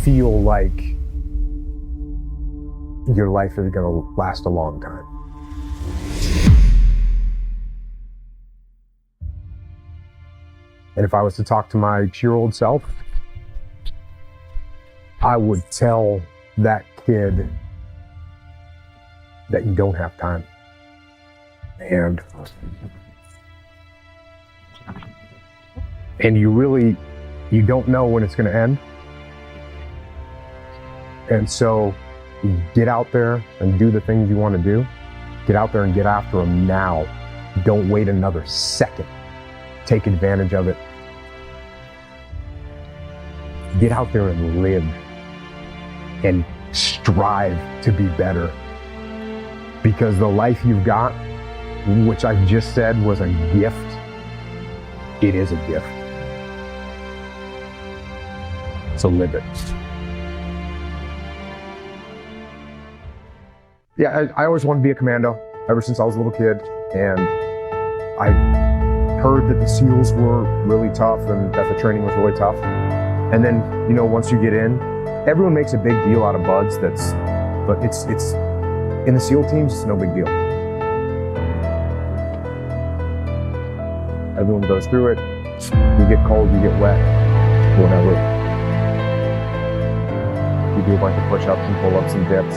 feel like your life is going to last a long time. And if I was to talk to my 2-year-old self, I would tell that kid that you don't have time. And you don't know when it's going to end. And so get out there and do the things you want to do. Get out there and get after them now. Don't wait another second. Take advantage of it. Get out there and live and strive to be better. Because the life you've got, which I just said was a gift, it is a gift. So live it. Yeah, I always wanted to be a commando ever since I was a little kid. And I heard that the SEALs were really tough and that the training was really tough. And then, once you get in, everyone makes a big deal out of buds. But it's in the SEAL teams, it's no big deal. Everyone goes through it. You get cold, you get wet, whatever. You do a bunch of push-ups and pull-ups and dips.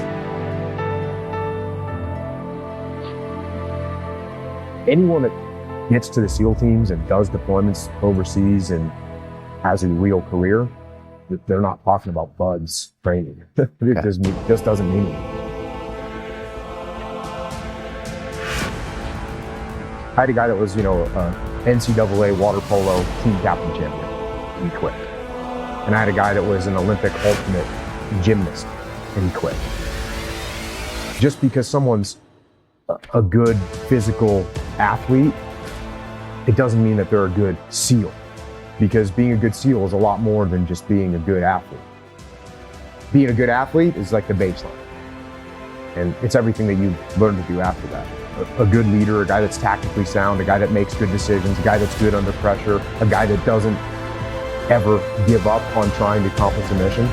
Anyone that gets to the SEAL teams and does deployments overseas and has a real career, they're not talking about buds training. It just doesn't mean it. I had a guy that was, NCAA water polo team captain champion, and he quit. And I had a guy that was an Olympic ultimate gymnast, and he quit. Just because someone's a good physical athlete, it doesn't mean that they're a good SEAL. Because being a good SEAL is a lot more than just being a good athlete. Being a good athlete is like the baseline. And it's everything that you learn to do after that. A good leader, a guy that's tactically sound, a guy that makes good decisions, a guy that's good under pressure, a guy that doesn't ever give up on trying to accomplish a mission.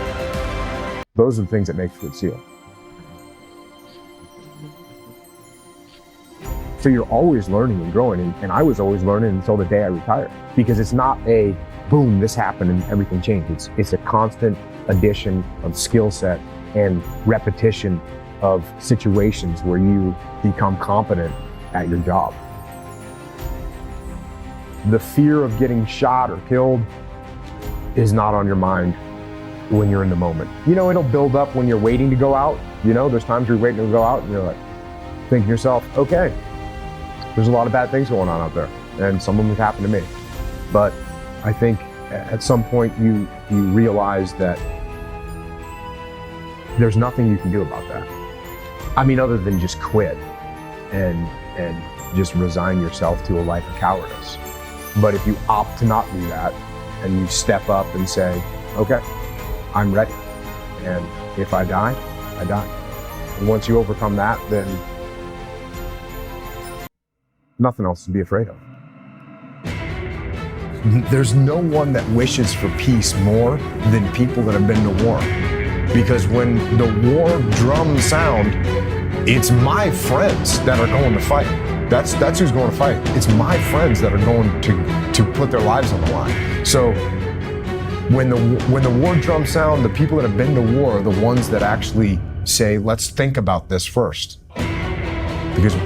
Those are the things that make a good SEAL. So you're always learning and growing, and I was always learning until the day I retired. Because it's not a boom, this happened and everything changed. It's a constant addition of skill set and repetition of situations where you become competent at your job. The fear of getting shot or killed is not on your mind when you're in the moment. It'll build up when you're waiting to go out. There's times you're waiting to go out and you're like, thinking to yourself, okay, there's a lot of bad things going on out there, and some of them have happened to me. But I think at some point you realize that there's nothing you can do about that. Other than just quit and just resign yourself to a life of cowardice. But if you opt to not do that and you step up and say, okay, I'm ready. And if I die, I die. And once you overcome that, then nothing else to be afraid of. There's no one that wishes for peace more than people that have been to war. Because when the war drums sound, it's my friends that are going to fight. That's who's going to fight. It's my friends that are going to put their lives on the line. So when the war drums sound, the people that have been to war are the ones that actually say, let's think about this first. Because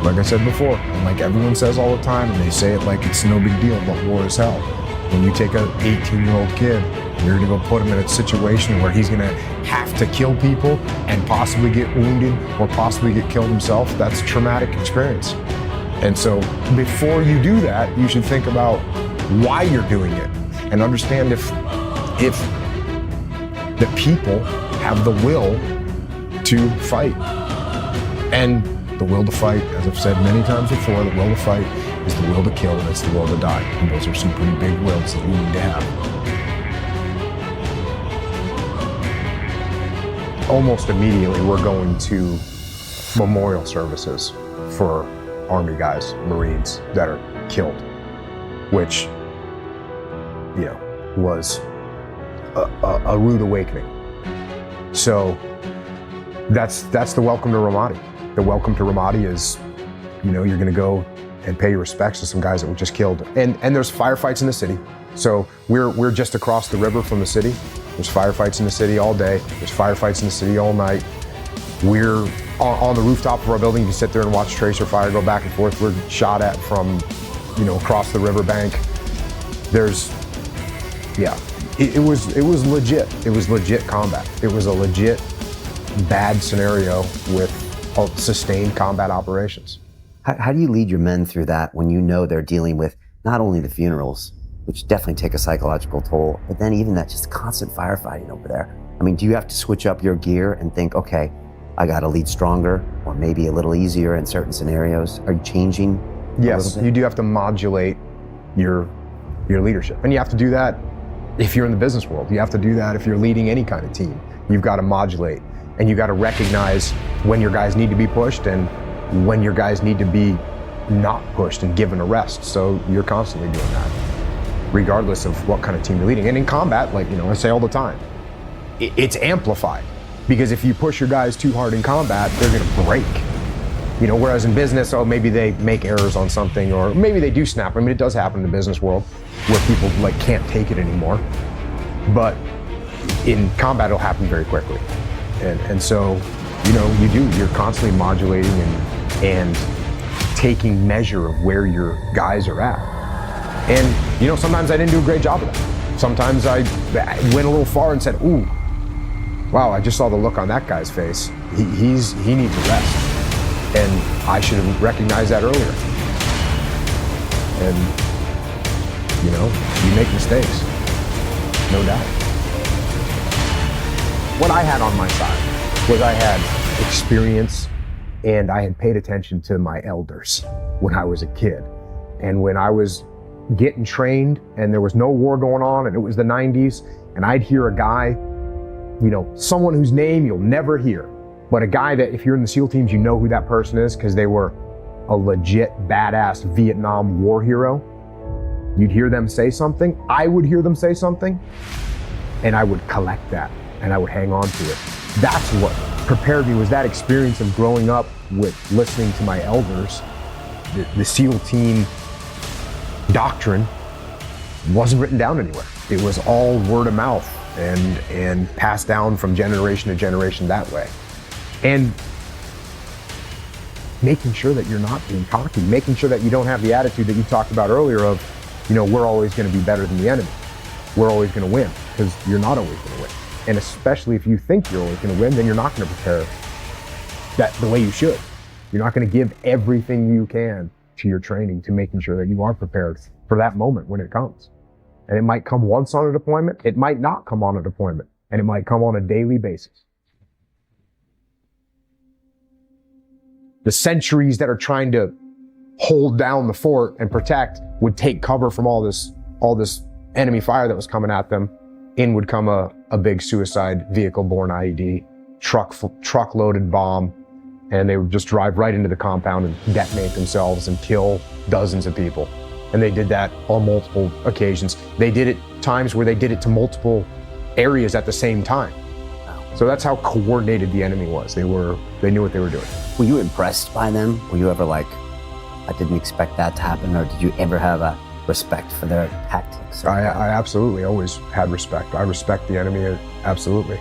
like I said before, and like everyone says all the time, and they say it like it's no big deal, but war is hell. When you take an 18-year-old kid, and you're gonna go put him in a situation where he's gonna have to kill people and possibly get wounded or possibly get killed himself, that's a traumatic experience. And so before you do that, you should think about why you're doing it and understand if the people have the will to fight. And the will to fight, as I've said many times before, the will to fight is the will to kill and it's the will to die. And those are some pretty big wills that we need to have. Almost immediately, we're going to memorial services for Army guys, Marines that are killed, which, was a rude awakening. So that's the welcome to Ramadi. The welcome to Ramadi is, you're going to go and pay your respects to some guys that were just killed. And there's firefights in the city. So we're just across the river from the city. There's firefights in the city all day. There's firefights in the city all night. We're on the rooftop of our building. You can sit there and watch tracer fire go back and forth. We're shot at from, across the riverbank. It was legit. It was legit combat. It was a legit bad scenario with sustained combat operations. How do you lead your men through that when you know they're dealing with not only the funerals, which definitely take a psychological toll, but then even that just constant firefighting over there? I mean, do you have to switch up your gear and think, okay, I got to lead stronger or maybe a little easier in certain scenarios? Are you changing? Yes, you do have to modulate your leadership. And you have to do that if you're in the business world. You have to do that if you're leading any kind of team. You've got to modulate, and you got to recognize when your guys need to be pushed and when your guys need to be not pushed and given a rest. So you're constantly doing that, regardless of what kind of team you're leading. And in combat, like, I say all the time, it's amplified, because if you push your guys too hard in combat, they're gonna break. Whereas in business, maybe they make errors on something, or maybe they do snap. I mean, it does happen in the business world where people can't take it anymore. But in combat, it'll happen very quickly. And so, you're constantly modulating and taking measure of where your guys are at. And, sometimes I didn't do a great job of that. Sometimes I went a little far and said, ooh, wow, I just saw the look on that guy's face. He needs a rest. And I should have recognized that earlier. And, you make mistakes, no doubt. What I had on my side was I had experience, and I had paid attention to my elders when I was a kid. And when I was getting trained and there was no war going on and it was the 90s, and I'd hear a guy, someone whose name you'll never hear, but a guy that if you're in the SEAL teams, you know who that person is because they were a legit badass Vietnam war hero. You'd hear them say something, I would hear them say something, and I would collect that and I would hang on to it. That's what prepared me, was that experience of growing up with listening to my elders. The SEAL team doctrine wasn't written down anywhere. It was all word of mouth and passed down from generation to generation that way. And making sure that you're not being cocky, making sure that you don't have the attitude that you talked about earlier of, we're always going to be better than the enemy. We're always going to win, because you're not always going to win. And especially if you think you're always going to win, then you're not going to prepare that the way you should. You're not going to give everything you can to your training to making sure that you are prepared for that moment when it comes. And it might come once on a deployment, it might not come on a deployment, and it might come on a daily basis. The sentries that are trying to hold down the fort and protect would take cover from all this enemy fire that was coming at them. In would come a big suicide vehicle-borne IED, truck-loaded bomb, and they would just drive right into the compound and detonate themselves and kill dozens of people. And they did that on multiple occasions. They did it times where they did it to multiple areas at the same time. So that's how coordinated the enemy was. They knew what they were doing. Were you impressed by them? Were you ever like, I didn't expect that to happen? Or did you ever have a respect for their tactics? I absolutely always had respect. I respect the enemy, absolutely.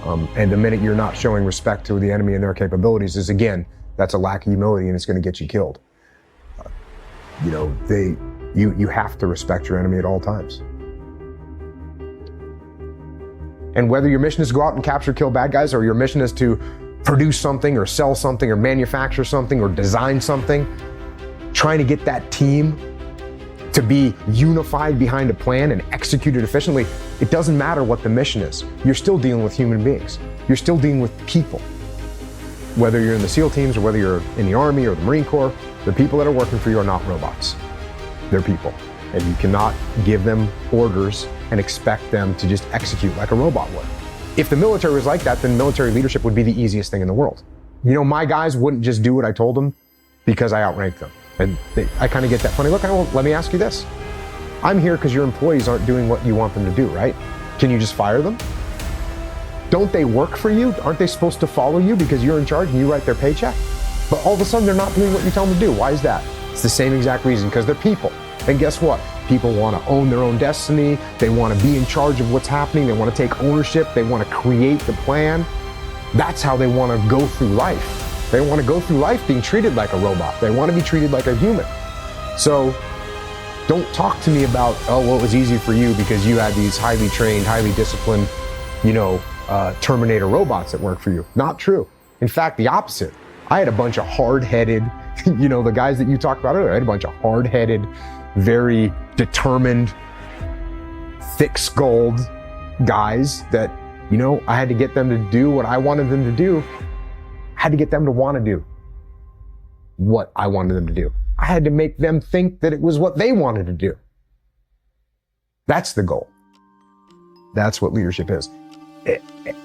And the minute you're not showing respect to the enemy and their capabilities is, again, that's a lack of humility, and it's going to get you killed. You have to respect your enemy at all times. And whether your mission is to go out and capture, kill bad guys, or your mission is to produce something or sell something or manufacture something or design something, trying to get that team to be unified behind a plan and execute it efficiently, it doesn't matter what the mission is. You're still dealing with human beings. You're still dealing with people. Whether you're in the SEAL teams or whether you're in the Army or the Marine Corps, the people that are working for you are not robots. They're people. And you cannot give them orders and expect them to just execute like a robot would. If the military was like that, then military leadership would be the easiest thing in the world. My guys wouldn't just do what I told them because I outranked them. And I kind of get that funny look. Let me ask you this. I'm here because your employees aren't doing what you want them to do, right? Can you just fire them? Don't they work for you? Aren't they supposed to follow you because you're in charge and you write their paycheck? But all of a sudden they're not doing what you tell them to do. Why is that? It's the same exact reason, because they're people. And guess what? People want to own their own destiny. They want to be in charge of what's happening. They want to take ownership. They want to create the plan. That's how they want to go through life. They want to go through life being treated like a robot. They want to be treated like a human. So don't talk to me about, oh, well, it was easy for you because you had these highly trained, highly disciplined, Terminator robots that work for you. Not true. In fact, the opposite. I had a bunch of hard-headed, the guys that you talked about earlier, I had a bunch of hard-headed, very determined, thick-skulled guys that, I had to get them to do what I wanted them to do. I had to get them to want to do what I wanted them to do. I had to make them think that it was what they wanted to do. That's the goal. That's what leadership is.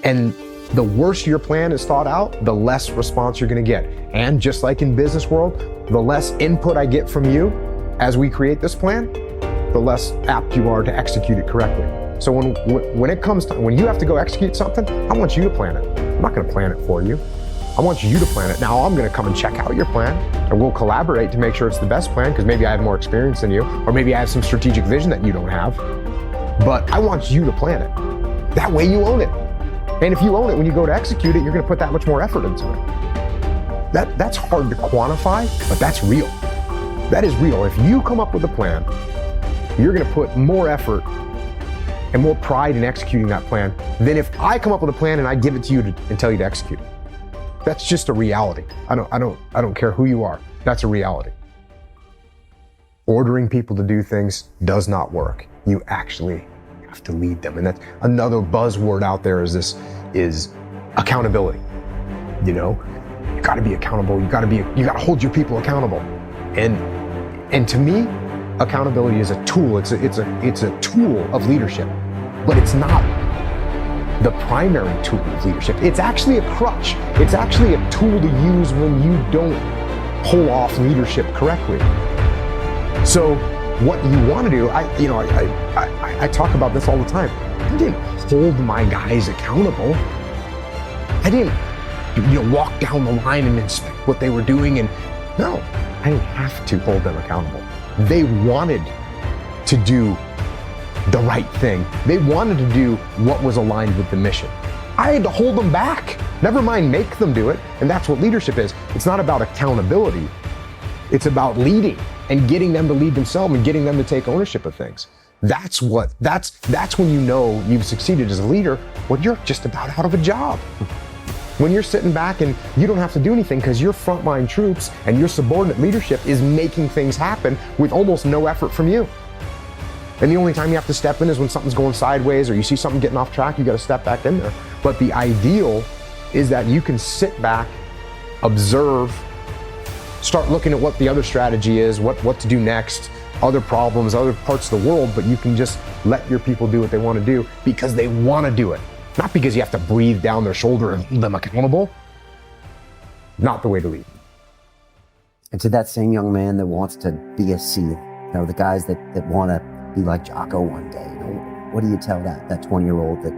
And the worse your plan is thought out, the less response you're going to get. And just like in business world, the less input I get from you as we create this plan, the less apt you are to execute it correctly. So when it comes to, when you have to go execute something, I want you to plan it. I'm not going to plan it for you. I want you to plan it. Now I'm going to come and check out your plan, and we'll collaborate to make sure it's the best plan, because maybe I have more experience than you, or maybe I have some strategic vision that you don't have. But I want you to plan it. That way you own it. And if you own it, when you go to execute it, you're going to put that much more effort into it. That's hard to quantify, but that's real. That is real. If you come up with a plan, you're going to put more effort and more pride in executing that plan than if I come up with a plan and I give it to you and tell you to execute it. That's just a reality. I don't care who you are. That's a reality. Ordering people to do things does not work. You actually have to lead them. And that's another buzzword out there is accountability. You got to be accountable. You got to hold your people accountable. And to me, accountability is a tool. It's a tool of leadership, but it's not the primary tool of leadership. It's actually a crutch. It's actually a tool to use when you don't pull off leadership correctly. So what you want to do, I talk about this all the time. I didn't hold my guys accountable. I didn't walk down the line and inspect what they were doing, and no, I didn't have to hold them accountable. They wanted to do the right thing. They wanted to do what was aligned with the mission. I had to hold them back. Never mind make them do it. And that's what leadership is. It's not about accountability. It's about leading and getting them to lead themselves and getting them to take ownership of things. That's when you know you've succeeded as a leader, when you're just about out of a job. When you're sitting back and you don't have to do anything because your frontline troops and your subordinate leadership is making things happen with almost no effort from you. And the only time you have to step in is when something's going sideways or you see something getting off track, you got to step back in there. But the ideal is that you can sit back, observe, start looking at what the other strategy is, what to do next, other problems, other parts of the world, but you can just let your people do what they want to do because they want to do it. Not because you have to breathe down their shoulder and hold them accountable. Not the way to lead. And to that same young man that wants to be a Seath, the guys that want to be like Jocko one day, what do you tell that 20-year-old that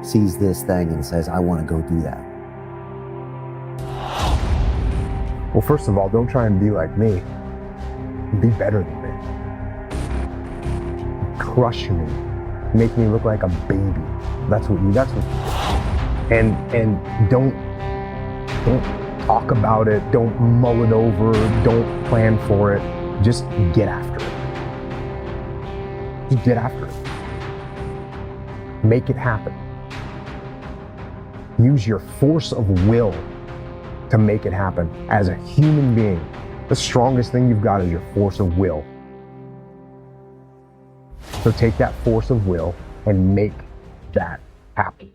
sees this thing and says, I want to go do that? Well, first of all, don't try and be like me. Be better than me. Crush me. Make me look like a baby. That's what you do. And don't talk about it. Don't mull it over. Don't plan for it. Just get after it. Just get after it. Make it happen. Use your force of will to make it happen. As a human being, the strongest thing you've got is your force of will. So take that force of will and make that happen.